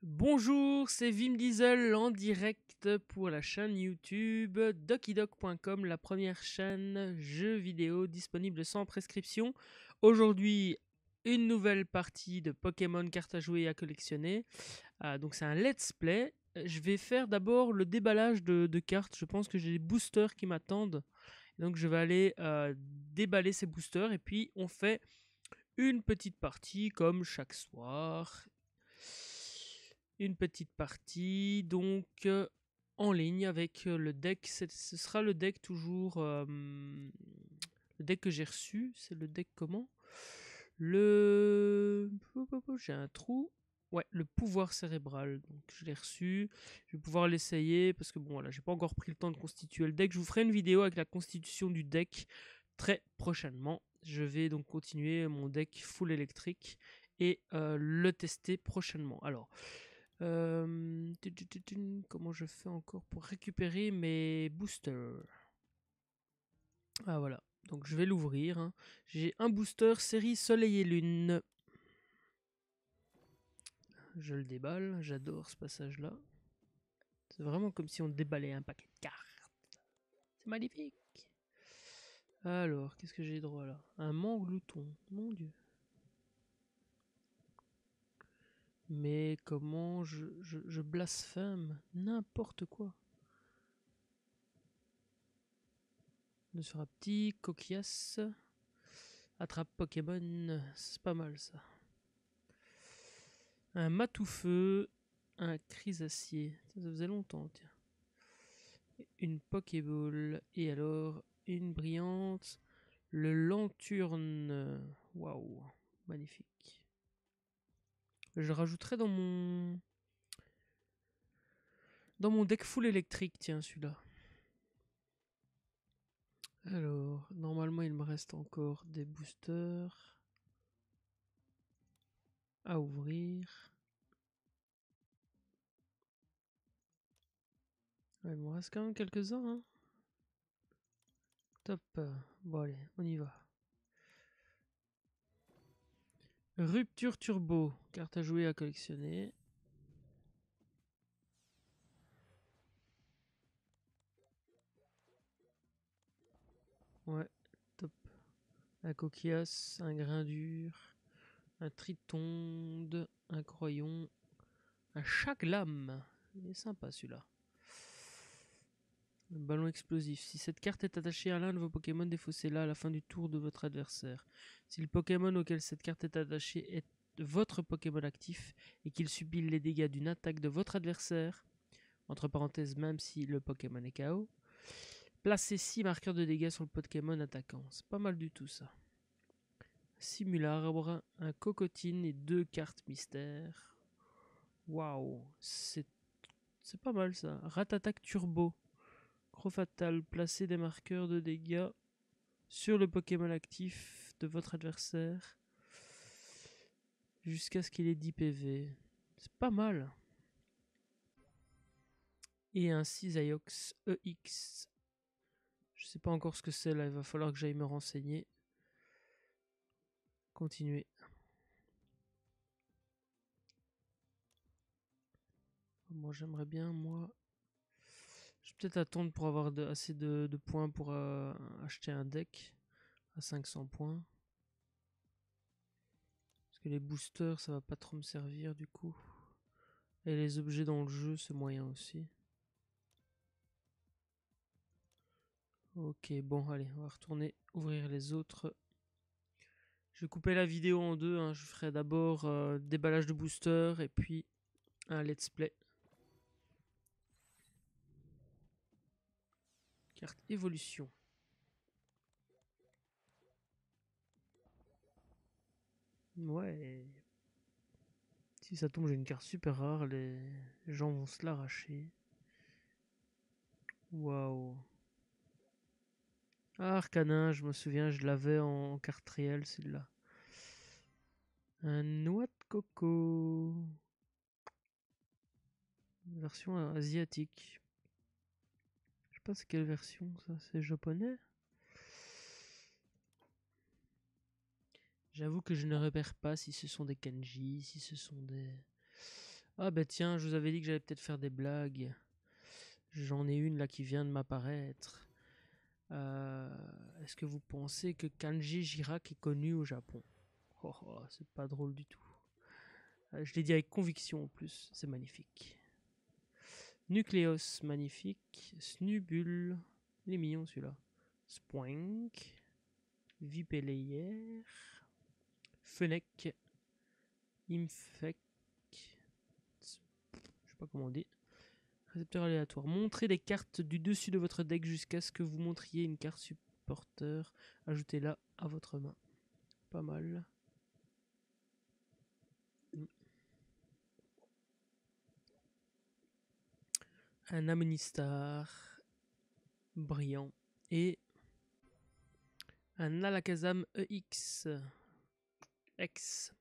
Bonjour, c'est Vim Diesel en direct pour la chaîne YouTube DuckyDuck.com, la première chaîne jeux vidéo disponible sans prescription. Aujourd'hui, une nouvelle partie de Pokémon cartes à jouer et à collectionner. Donc c'est un let's play. Je vais faire d'abord le déballage de cartes. Je pense que j'ai des boosters qui m'attendent. Donc je vais aller déballer ces boosters et puis on fait une petite partie comme chaque soir. Une petite partie donc en ligne avec le deck. Ce sera le deck toujours. Le deck que j'ai reçu. C'est le deck comment? Le. J'ai un trou. Ouais, le pouvoir cérébral. Donc je l'ai reçu. Je vais pouvoir l'essayer parce que bon voilà, j'ai pas encore pris le temps de constituer le deck. Je vous ferai une vidéo avec la constitution du deck très prochainement. Je vais donc continuer mon deck full électrique et le tester prochainement. Alors, comment je fais encore pour récupérer mes boosters? Ah voilà, donc je vais l'ouvrir. Hein. J'ai un booster série Soleil et Lune. Je le déballe, j'adore ce passage-là. C'est vraiment comme si on déballait un paquet de cartes. C'est magnifique. Alors, qu'est-ce que j'ai droit là? Un manglouton, mon dieu. Mais comment je blasphème n'importe quoi. Ne sera petit, coquillasse. Attrape Pokémon, c'est pas mal ça. Un Matoufeu, un Crisacier. Ça faisait longtemps, tiens. Une Pokéball. Et alors, une brillante. Le Lanturne. Waouh, magnifique. Je rajouterai dans mon deck full électrique, tiens, celui-là. Alors, normalement, il me reste encore des boosters à ouvrir. Ouais, il me reste quand même quelques-uns. Hein. Top. Bon, allez, on y va. Rupture Turbo. Carte à jouer, à collectionner. Ouais, top. Un coquillasse, un grain dur, un tritonde, un croyon, un chaglam. Il est sympa celui-là. Un ballon explosif. Si cette carte est attachée à l'un de vos Pokémon, défaussez-la à la fin du tour de votre adversaire. Si le Pokémon auquel cette carte est attachée est votre Pokémon actif et qu'il subit les dégâts d'une attaque de votre adversaire, entre parenthèses même si le Pokémon est KO, placez 6 marqueurs de dégâts sur le Pokémon attaquant. C'est pas mal du tout ça. Simularbre, un cocotine et 2 cartes mystères. Waouh, c'est pas mal ça. Rat-attaque turbo. Croc fatal, placez des marqueurs de dégâts sur le Pokémon actif de votre adversaire jusqu'à ce qu'il ait 10 PV. C'est pas mal. Et un Cisaiox EX. Je sais pas encore ce que c'est là, il va falloir que j'aille me renseigner. Continuer. Moi j'aimerais bien, moi. Je vais peut-être attendre pour avoir assez de points pour acheter un deck à 500 points. Parce que les boosters, ça va pas trop me servir du coup. Et les objets dans le jeu, c'est moyen aussi. Ok, bon, allez, on va retourner ouvrir les autres. Je vais couper la vidéo en deux. Hein. Je ferai d'abord déballage de booster et puis un let's play. Carte évolution. Ouais. Si ça tombe, j'ai une carte super rare. Les gens vont se l'arracher. Waouh. Ah, Arcanin, je me souviens, je l'avais en carte réelle, celui-là. Un noix de coco. Version asiatique. Je sais pas c'est quelle version ça, c'est japonais. J'avoue que je ne repère pas si ce sont des kanji, si ce sont des... Ah bah tiens, je vous avais dit que j'allais peut-être faire des blagues. J'en ai une là qui vient de m'apparaître. Est-ce que vous pensez que Kanji Girac est connu au Japon? Oh, oh, c'est pas drôle du tout. Je l'ai dit avec conviction en plus, c'est magnifique. Nucléos, magnifique. Snubule, il est mignon celui-là. Spoink. Vipelayer. Fennec. Infect. Je sais pas comment on dit. Récepteur aléatoire. Montrez les cartes du dessus de votre deck jusqu'à ce que vous montriez une carte supporteur. Ajoutez-la à votre main. Pas mal. Un Amonistar. Brillant. Et un Alakazam EX. X.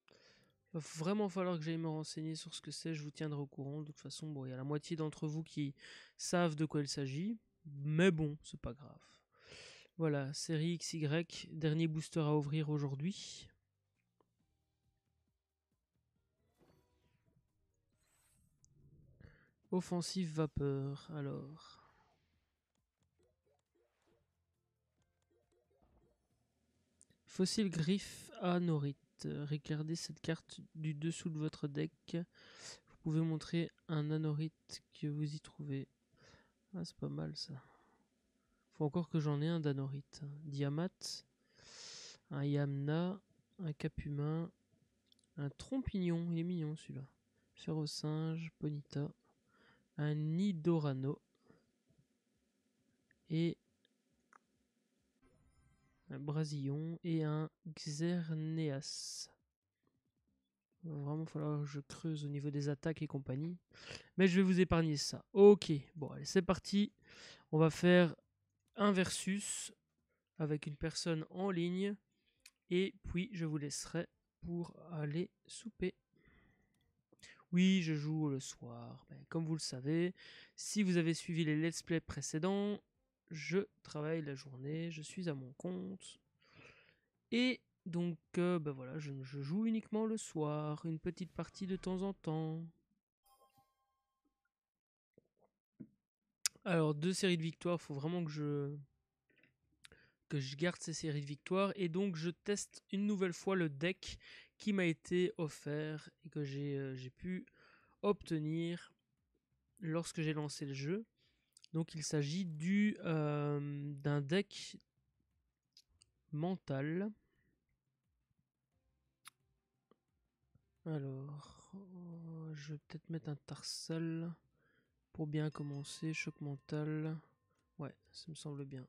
Il va vraiment falloir que j'aille me renseigner sur ce que c'est, je vous tiendrai au courant. De toute façon, bon, il y a la moitié d'entre vous qui savent de quoi il s'agit, mais bon, c'est pas grave. Voilà, série XY, dernier booster à ouvrir aujourd'hui. Offensive vapeur, alors. Fossile griffe anorite. Regardez cette carte du dessous de votre deck. Vous pouvez montrer un anorite que vous y trouvez. Ah, c'est pas mal ça. Faut encore que j'en ai un d'anorite. Diamat, un Yamna, un Capumin, un Trompignon, il est mignon celui-là. Ferrosinge, Ponita, un Nidorano et un Brasillon et un Xerneas. Il va vraiment falloir que je creuse au niveau des attaques et compagnie. Mais je vais vous épargner ça. Ok, bon allez c'est parti. On va faire un versus avec une personne en ligne. Et puis je vous laisserai pour aller souper. Oui, je joue le soir. Ben, comme vous le savez, si vous avez suivi les let's play précédents, je travaille la journée, je suis à mon compte. Et donc, ben voilà, je joue uniquement le soir, une petite partie de temps en temps. Alors, 2 séries de victoires, il faut vraiment que je garde ces séries de victoires. Et donc, je teste une nouvelle fois le deck qui m'a été offert et que j'ai pu obtenir lorsque j'ai lancé le jeu. Donc il s'agit d'un deck mental. Alors, je vais peut-être mettre un Tarsal pour bien commencer. Choc mental. Ouais, ça me semble bien.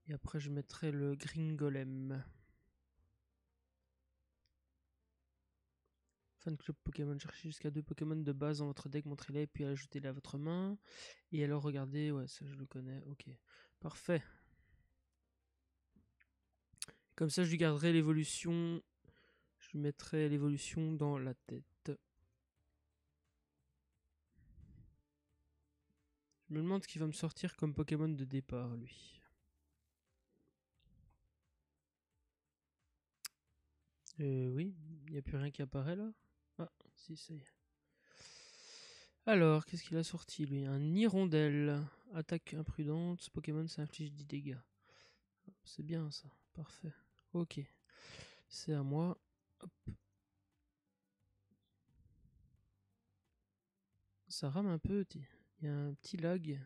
Et après, je mettrai le Green Golem. Fan Club Pokémon, cherchez jusqu'à 2 Pokémon de base dans votre deck, montrez-les et puis ajoutez-les à votre main. Et alors, regardez, ouais, ça je le connais, ok. Parfait. Comme ça, je lui garderai l'évolution. Je mettrai l'évolution dans la tête. Je me demande ce qu'il va me sortir comme Pokémon de départ, lui. Oui, il n'y a plus rien qui apparaît là. Ah, si, ça y est. Alors, qu'est-ce qu'il a sorti lui? Un hirondelle. Attaque imprudente. Ce Pokémon s'inflige 10 dégâts. C'est bien ça. Parfait. Ok. C'est à moi. Hop. Ça rame un peu. Il y a un petit lag.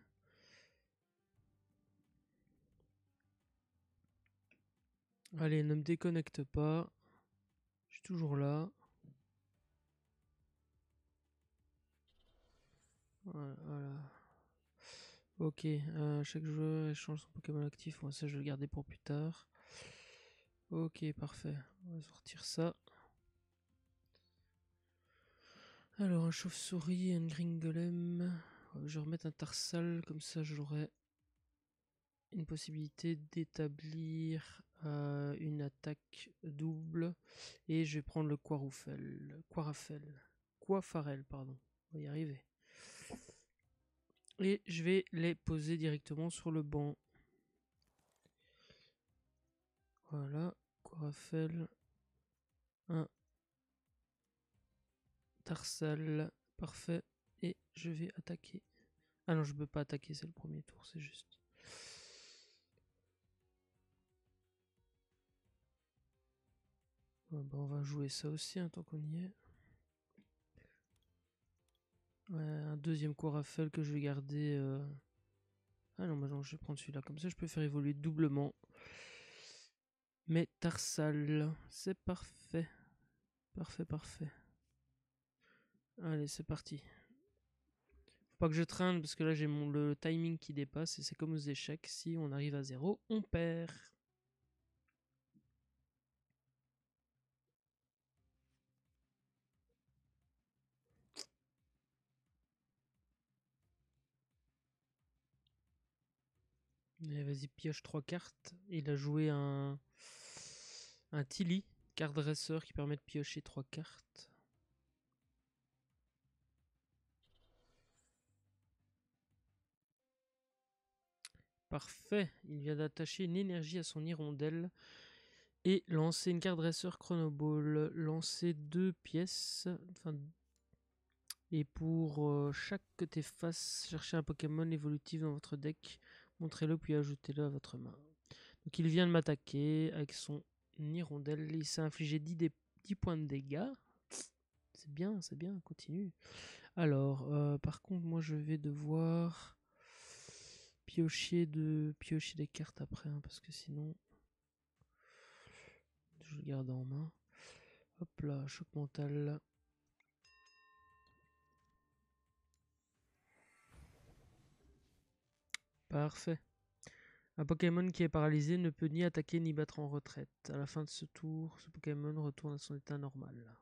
Allez, ne me déconnecte pas. Je suis toujours là. Voilà. Ok, chaque joueur échange son Pokémon actif. Moi, ça, je vais le garder pour plus tard. Ok, parfait. On va sortir ça. Alors, un chauve-souris et un Gringolem. Je vais remettre un Tarsal, comme ça j'aurai une possibilité d'établir une attaque double. Et je vais prendre le Coifarel, pardon. On va y arriver. Et je vais les poser directement sur le banc. Voilà, Coifarel 1, Tarsal, parfait. Et je vais attaquer. Ah non, je peux pas attaquer, c'est le premier tour, c'est juste. Ouais, bah on va jouer ça aussi, hein, tant qu'on y est. Ouais, un deuxième coup Raphaël que je vais garder. Ah non, bah non, je vais prendre celui-là. Comme ça, je peux faire évoluer doublement. Mais Tarsal, c'est parfait. Parfait, parfait. Allez, c'est parti. Faut pas que je traîne parce que là j'ai le timing qui dépasse et c'est comme aux échecs. Si on arrive à 0, on perd. Allez, vas-y, pioche 3 cartes. Il a joué un Tilly, carte dresseur qui permet de piocher 3 cartes. Parfait. Il vient d'attacher une énergie à son hirondelle et lancer une carte dresseur chronoball. Lancer 2 pièces. Enfin, et pour chaque que tu fasses, cherchez un Pokémon évolutif dans votre deck. Montrez-le puis ajoutez-le à votre main. Donc il vient de m'attaquer avec son hirondelle. Il s'est infligé 10 points de dégâts. C'est bien, continue. Alors, par contre, moi je vais devoir piocher des cartes après, hein, parce que sinon, je le garde en main. Hop là, choc mental. Parfait. Un Pokémon qui est paralysé ne peut ni attaquer ni battre en retraite. À la fin de ce tour, ce Pokémon retourne à son état normal.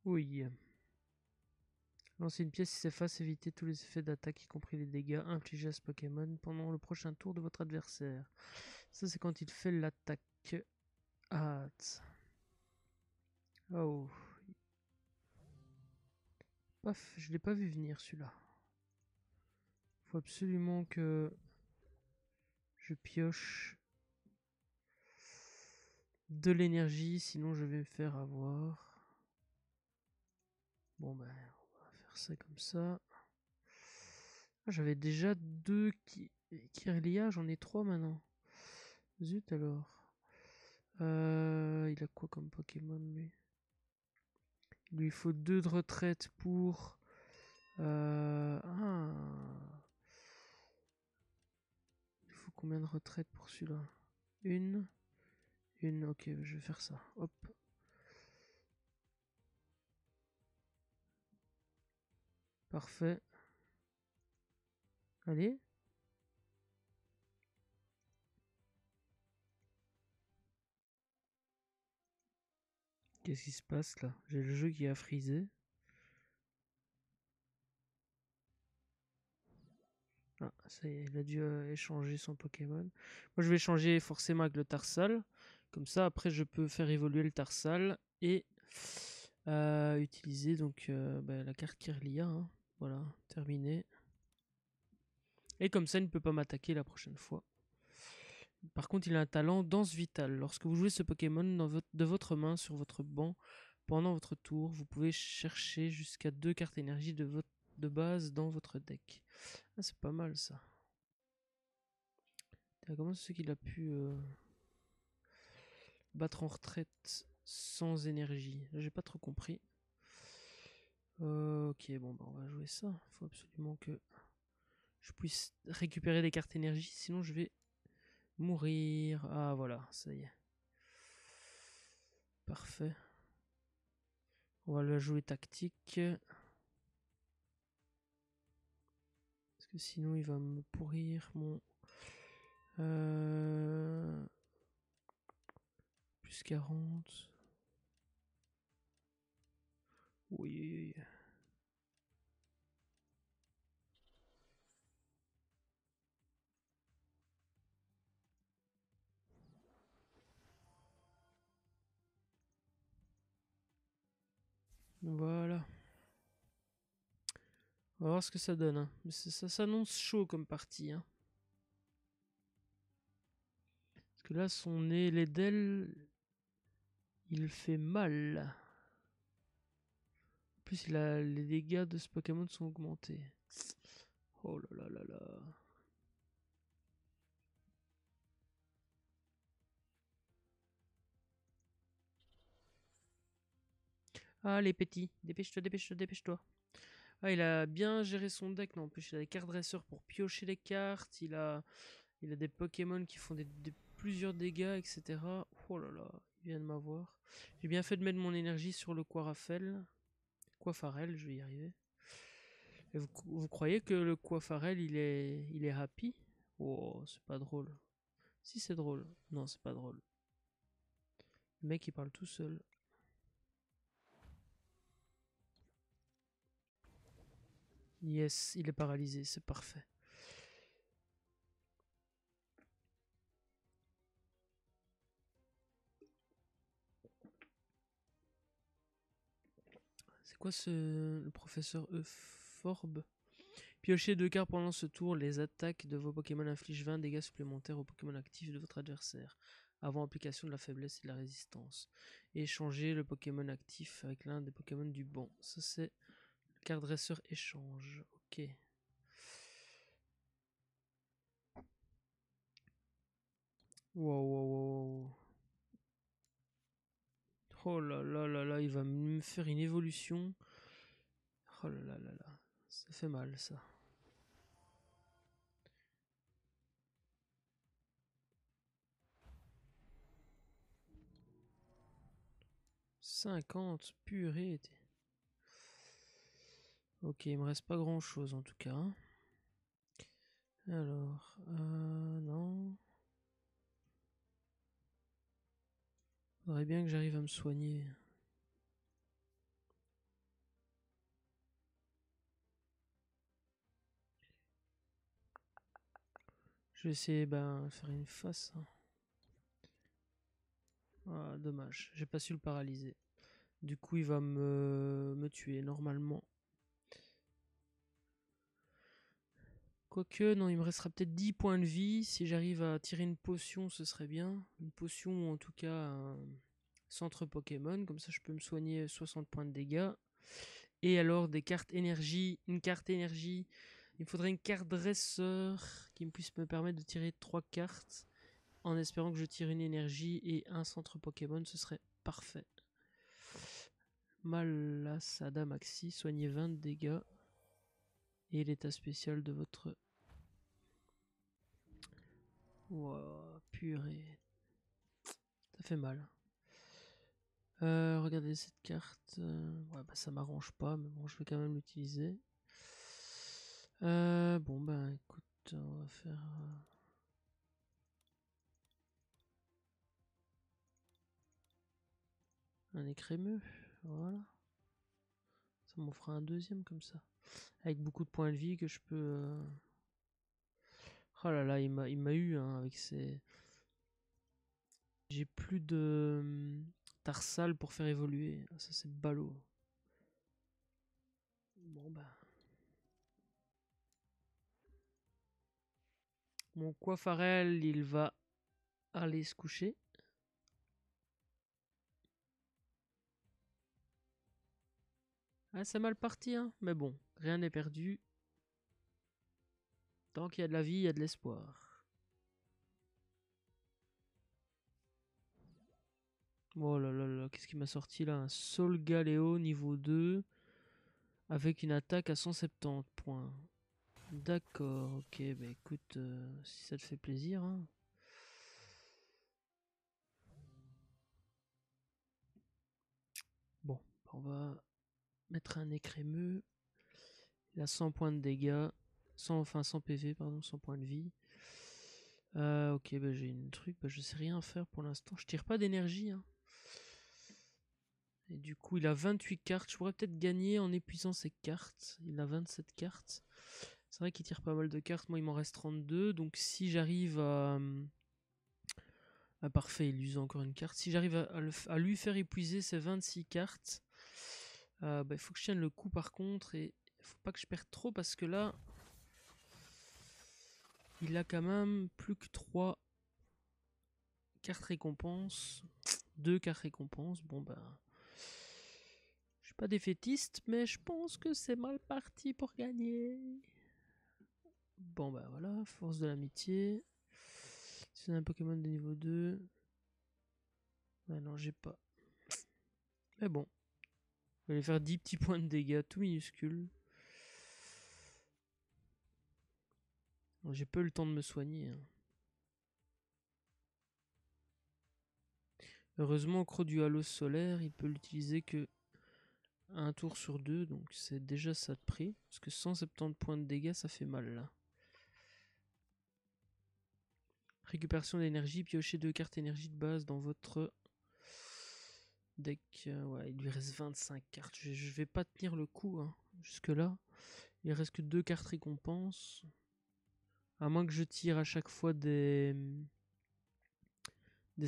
Oui. Lancer une pièce si s'efface, éviter tous les effets d'attaque, y compris les dégâts infligés à ce Pokémon pendant le prochain tour de votre adversaire. Ça, c'est quand il fait l'attaque. Ah. Oh. Paf, je l'ai pas vu venir celui-là. Faut absolument que je pioche de l'énergie, sinon je vais me faire avoir. Bon ben, on va faire ça comme ça. Ah, j'avais déjà 2 Kirlia, j'en ai 3 maintenant. Zut alors. Il a quoi comme Pokémon lui? Il lui faut 2 de retraite pour... Ah. Il faut combien de retraite pour celui-là? Une. Ok, je vais faire ça. Hop. Parfait. Allez. Qu'est-ce qui se passe là? J'ai le jeu qui a frisé. Ah, ça y est, il a dû échanger son Pokémon. Moi, je vais échanger forcément avec le Tarsal. Comme ça, après, je peux faire évoluer le Tarsal et utiliser donc bah, la carte Kirlia. Hein. Voilà, terminé. Et comme ça, il ne peut pas m'attaquer la prochaine fois. Par contre, il a un talent Danse Vitale. Lorsque vous jouez ce Pokémon de votre main sur votre banc pendant votre tour, vous pouvez chercher jusqu'à 2 cartes énergie de base dans votre deck. Ah, c'est pas mal ça. Comment c'est qu'il a pu battre en retraite sans énergie? J'ai pas trop compris. Ok, bon, bah, on va jouer ça. Il faut absolument que je puisse récupérer des cartes énergie, sinon je vais mourir. Ah, voilà, ça y est. Parfait. On va la jouer tactique. Parce que sinon, il va me pourrir mon... Plus 40. Oui. Voilà. On va voir ce que ça donne. Hein. Mais ça s'annonce chaud comme partie. Hein. Parce que là, son nez, les d'ailes, il fait mal. En plus, les dégâts de ce Pokémon sont augmentés. Oh là là là là. Ah, les petits. Dépêche-toi, dépêche-toi, dépêche-toi. Ah, il a bien géré son deck. Non, en plus, il a des cartes dresseurs pour piocher les cartes. Il a des Pokémon qui font plusieurs dégâts, etc. Oh là là, il vient de m'avoir. J'ai bien fait de mettre mon énergie sur le Coifarel, je vais y arriver. Et vous croyez que le Coifarel, il est happy? Oh, c'est pas drôle. Si, c'est drôle. Non, c'est pas drôle. Le mec, il parle tout seul. Yes, il est paralysé, c'est parfait. C'est quoi le professeur Euphorbe? Piochez 2 cartes pendant ce tour. Les attaques de vos Pokémon infligent 20 dégâts supplémentaires aux Pokémon actifs de votre adversaire, avant application de la faiblesse et de la résistance. Et échangez le Pokémon actif avec l'un des Pokémon du banc. Ça, c'est le carte dresseur échange. Ok. Wow, wow, wow. Oh là là là là, il va me faire une évolution. Oh là là là là. Ça fait mal, ça. « 50, purée. Ok, il me reste pas grand chose en tout cas. Alors, non. Faudrait bien que j'arrive à me soigner. Je vais essayer de faire une face. Hein. Ah, dommage, j'ai pas su le paralyser. Du coup, il va me tuer normalement. Quoique, non, il me restera peut-être 10 points de vie. Si j'arrive à tirer une potion, ce serait bien. Une potion ou en tout cas un centre Pokémon. Comme ça, je peux me soigner 60 points de dégâts. Et alors, des cartes énergie. Une carte énergie. Il me faudrait une carte dresseur qui me puisse me permettre de tirer 3 cartes. En espérant que je tire une énergie et un centre Pokémon, ce serait parfait. Malasada Maxi, soignez 20 de dégâts. Et l'état spécial de votre... Wow, purée. Ça fait mal. Regardez cette carte. Ouais, ça m'arrange pas, mais bon, je vais quand même l'utiliser. Bon, écoute, on va faire... un écrémeux, voilà. Ça m'en fera un deuxième comme ça. Avec beaucoup de points de vie que je peux... Oh là là, il m'a eu hein, avec ses... J'ai plus de Tarsal pour faire évoluer. Ça c'est ballot. Bon Mon Coifarel, il va aller se coucher. Ah, c'est mal parti, hein. Mais bon, rien n'est perdu. Tant qu'il y a de la vie, il y a de l'espoir. Oh là là là, qu'est-ce qui m'a sorti là? Un Solgaleo niveau 2 avec une attaque à 170 points. D'accord, ok, écoute, si ça te fait plaisir. Hein. Bon, on va mettre un écrémeux. Il a 100 points de dégâts. 100 PV, pardon, 100 points de vie. Ok, j'ai une truc, je sais rien faire pour l'instant. Je tire pas d'énergie. Hein. Et du coup, il a 28 cartes. Je pourrais peut-être gagner en épuisant ses cartes. Il a 27 cartes. C'est vrai qu'il tire pas mal de cartes. Moi, il m'en reste 32. Donc, si j'arrive à... Ah, parfait, il use encore une carte. Si j'arrive à lui faire épuiser ses 26 cartes, il faut que je tienne le coup par contre. Et Faut pas que je perde trop parce que là, il a quand même plus que 3 cartes récompenses. 2 cartes récompenses. Bon bah, je suis pas défaitiste, mais je pense que c'est mal parti pour gagner. Bon bah voilà, force de l'amitié. C'est un Pokémon de niveau 2. Ouais, non, j'ai pas. Mais bon. Je vais aller faire 10 petits points de dégâts, tout minuscules. J'ai pas eu le temps de me soigner. Hein. Heureusement, au creux du halo solaire, il peut l'utiliser que un tour sur 2, donc c'est déjà ça de prix. Parce que 170 points de dégâts, ça fait mal là. Récupération d'énergie, piochez 2 cartes énergie de base dans votre deck. Ouais, il lui reste 25 cartes. Je vais pas tenir le coup hein, jusque là. Il reste que 2 cartes récompenses. À moins que je tire à chaque fois des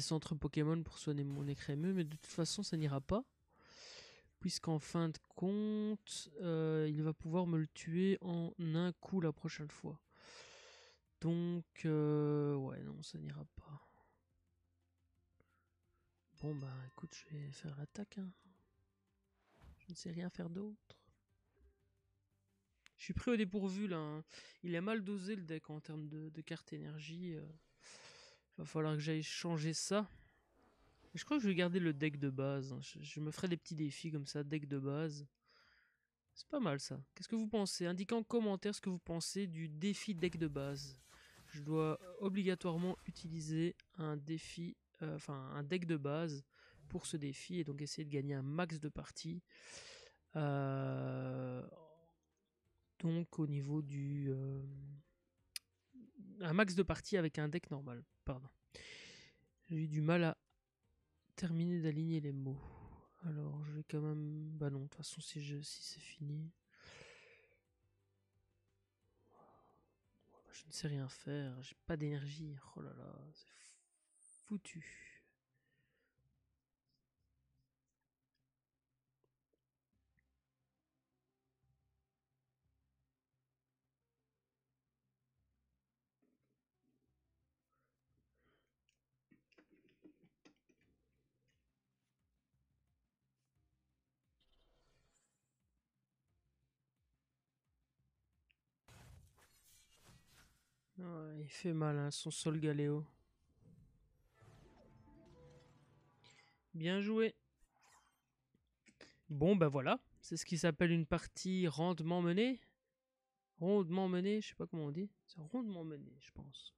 centres Pokémon pour soigner mon écrémeux, mais de toute façon ça n'ira pas. Puisqu'en fin de compte, il va pouvoir me le tuer en un coup la prochaine fois. Donc, ouais, non, ça n'ira pas. Bon, bah écoute, je vais faire l'attaque. Hein. Je ne sais rien faire d'autre. Je suis pris au dépourvu là. Hein. Il est mal dosé le deck en termes de cartes énergie. Va falloir que j'aille changer ça. Je crois que je vais garder le deck de base. Hein. Je me ferai des petits défis comme ça, deck de base. C'est pas mal ça. Qu'est-ce que vous pensez? Indiquez en commentaire ce que vous pensez du défi deck de base. Je dois obligatoirement utiliser un défi, un deck de base pour ce défi et donc essayer de gagner un max de parties. Donc au niveau du... un max de parties avec un deck normal, pardon. J'ai eu du mal à terminer d'aligner les mots. Alors je vais quand même... Bah non, de toute façon si c'est fini... Je ne sais rien faire, j'ai pas d'énergie. Oh là là, c'est foutu. Ouais, il fait mal, hein, son sol galéo. Bien joué. Bon, bah voilà. C'est ce qui s'appelle une partie rondement menée. Rondement menée, je sais pas comment on dit. C'est rondement menée, je pense.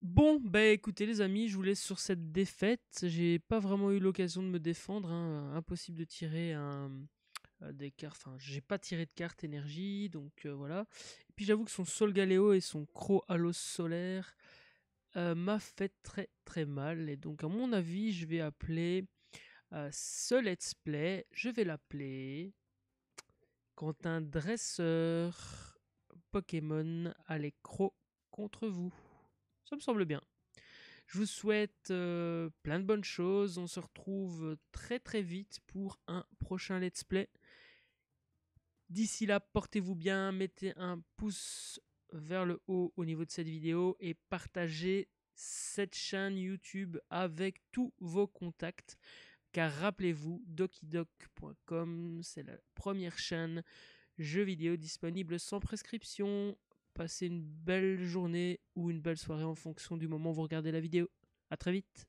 Bon, bah écoutez les amis, je vous laisse sur cette défaite. J'ai pas vraiment eu l'occasion de me défendre. Hein. Impossible de tirer des cartes. Enfin, j'ai pas tiré de carte énergie, donc voilà. Et puis j'avoue que son Sol Galéo et son Croc Halo Solaire m'a fait très très mal. Et donc à mon avis, je vais appeler ce let's play. Je vais l'appeler quand un dresseur Pokémon a les crocs contre vous. Ça me semble bien. Je vous souhaite plein de bonnes choses. On se retrouve très très vite pour un prochain let's play. D'ici là, portez-vous bien, mettez un pouce vers le haut au niveau de cette vidéo et partagez cette chaîne YouTube avec tous vos contacts. Car rappelez-vous, dokidoc.com, c'est la première chaîne jeux vidéo disponible sans prescription. Passez une belle journée ou une belle soirée en fonction du moment où vous regardez la vidéo. A très vite.